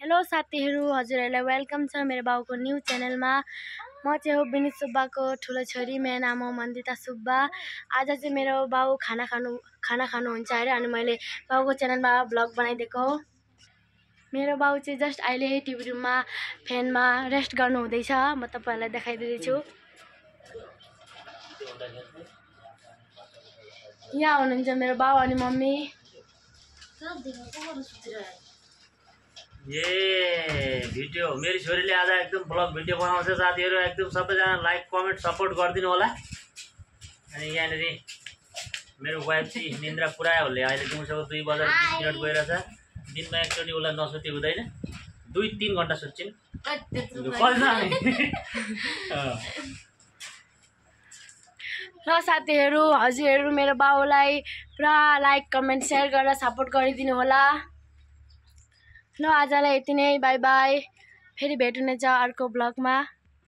Hello साथीहरू, हजुरहरूलाई welcome छ मेरो बाउको न्यू च्यानलमा। म चाहिँ हो विनित सुब्बाको ठुलो छोरी। मेरो नाम हो मन्दिता सुब्बा। आज चाहिँ मेरो बाउ खाना खानुहुन्छ अरे, अनि मैले बाउको च्यानलमा भ्लग बनाइदिएको हो। मेरो बाउ चाहिँ जस्ट अहिले टिभी रुममा फ्यानमा रेस्ट गर्नु हुँदैछ। म तपाईहरुलाई देखाइदिन्छु। यहाँ हुनुहुन्छ मेरो बाउ अनि मम्मी। ये भिडियो मेरी छोरीले आज एकदम ब्लग भिडियो बनाउँछ साथीहरु, एकदम सबैजना लाइक कमेन्ट सपोर्ट गरिदिनु होला। अनि यहाँनेर मेरो वाइफ चाहिँ निन्द्रा पुरायो होला। अहिले दिउँसोको 2 बजेर 20 मिनेट गइरहेछ। दिनमा एकचोटी उलाई नसुति हुँदैन, 2-3 घण्टा सुत्छिन्। र साथीहरू, हजुरहरू मेरो बाउलाई पुरा लाइक कमेन्ट शेयर गरेर सपोर्ट गरिदिनु होला। ल आजलाई यति नै, बाई बाई। फेरि भेट हुनेछ अर्को ब्लगमा।